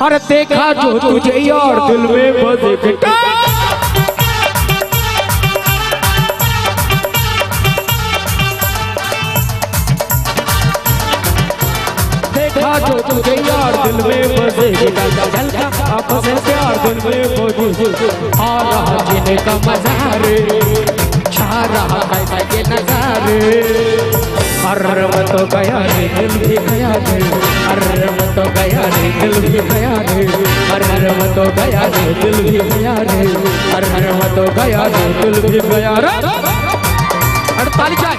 अरे देखा जो तुझे यार दिल में बसे बेटा, देखा जो तुझे यार दिल में बसे बेटा, आपस में प्यार दिल में बसे, आ रहा जीने का मजा रे, छा रहा है के नजारे, अर्रम तो गया रे दिल भी गया रे, अर्रम तो गया रे दिल भी गया रे, अर्रम तो गया रे दिल भी गया रे, अर्रम तो गया रे दिल भी गया रे। 48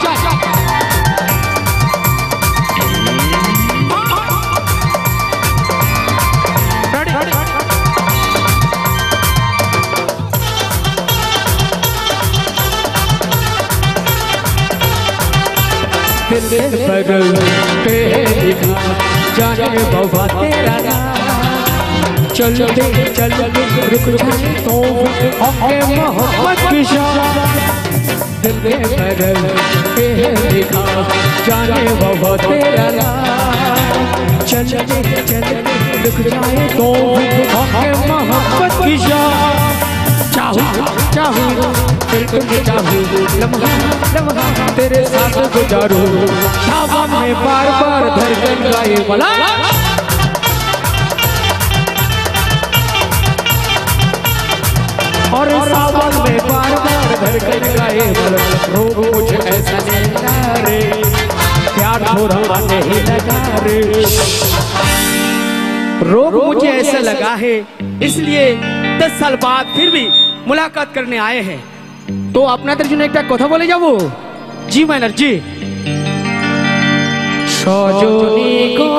दिल बगल पे दिखा जाने बाबा तेरा नाम, चल दे रुक जाए तो आके मोहब्बत की शान, दिल बगल पे दिखा जाने बाबा तेरा नाम, चल दे रुक जाए तो आके मोहब्बत की शान, चाहूँ फिर तुझे चाहूँ, लम्हा तेरे साथ गुजारूं, सावन में बार बार धड़कन गाए वाला, और सावन में बार बार धड़कन गाए वाला, रोग मुझे ऐसा नहीं रे, प्यार हो रहा नहीं लगा रे, रोग मुझे ऐसा लगा है, इसलिए 10 साल बाद फिर भी मुलाकात करने आए हैं, तो আপনাদের জন্য একটা কথা বলে যাব। জি মাইনার জি। সজনী গো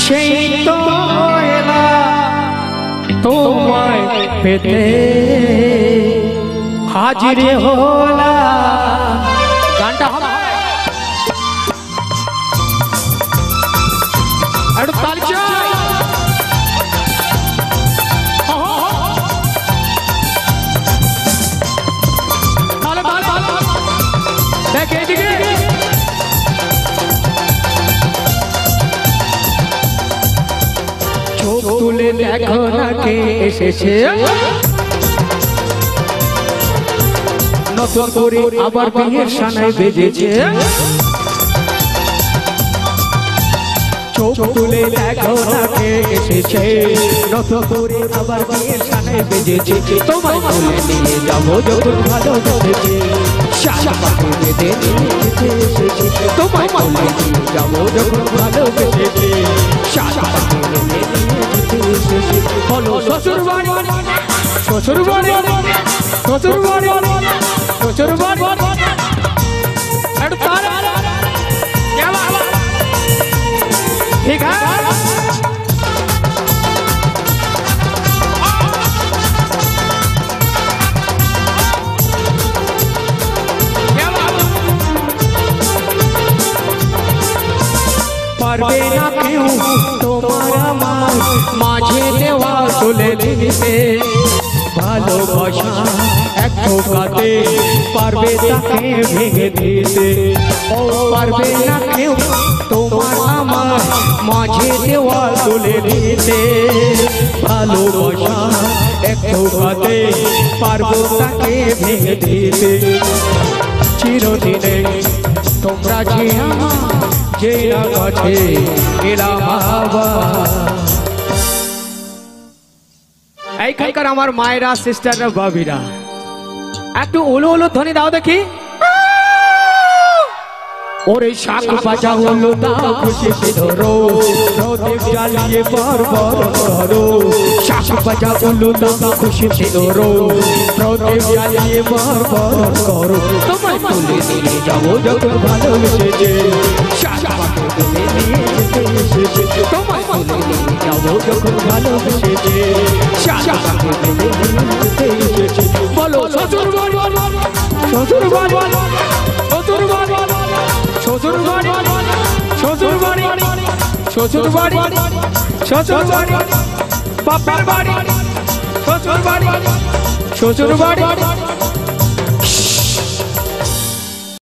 সেই তো এলা তোমায় পেতে হাজির হলা, গানটা হবে আর তালি চাই, চোখ তুলে দেখো না কে এসেছে, নতুন করে আবার বিয়ের সানাই বেজেছে, চোখ তুলে দেখো না কে এসেছে, নতুন করে আবার বিয়ের সানাই বেজেছে, তোমায় তুলে নিয়ে যাবো যখন ভালোবেসেছে, তোমায় তুলে নিয়ে যাবো যখন ভালোবেসেছে, বলো শ্বশুর বাড়ি শ্বশুর বাড়ি শ্বশুর বাড়ি শ্বশুর বাড়ি, ঠিক আছে পারবে না কেউ তোমার আমার মাঝে দেওয়া তুলে দিতে, ভালোবাসা এক ধোকাতে পারবে তাকে ভেঙে দিতে, ও পারবে না কেউ তোমার আমার মাঝে দেওয়া তুলে দিতে, ভালোবাসা এক ধোকাতে পারবো তাকে ভেঙে দিতে, চিরদিনে তোমরা যে আমার যেরা কাছে এলাম আবার। এইখানকার আমার মায়েরা, সিস্টাররা, ভাবিরা একটু ওলো ওলো ধ্বনি দাও দেখি, ওরে শাক বাজা হলো দাও খুশি ধরো, প্রদীপ জ্বালিয়ে বারবার করো, শাক বাজা হলো দাও খুশি ধরো, প্রদীপ জ্বালিয়ে বারবার করো, তোমায় তুলে নিয়ে যাবো যখন ভালোবেসেছে, তুলে নিয়ে যেতে এসেছে, তোমায় তুলে নিয়ে যাবো যখন ভালোবেসেছে, বলো শ্বশুর বাড়ি শ্বশুর বাড়ি শ্বশুর বাড়ি শ্বশুর বাড়ি শ্বশুর বাড়ি শ্বশুর বাড়ি শ্বশুর বাড়ি বাপের বাড়ি শ্বশুর বাড়ি শ্বশুর বাড়ি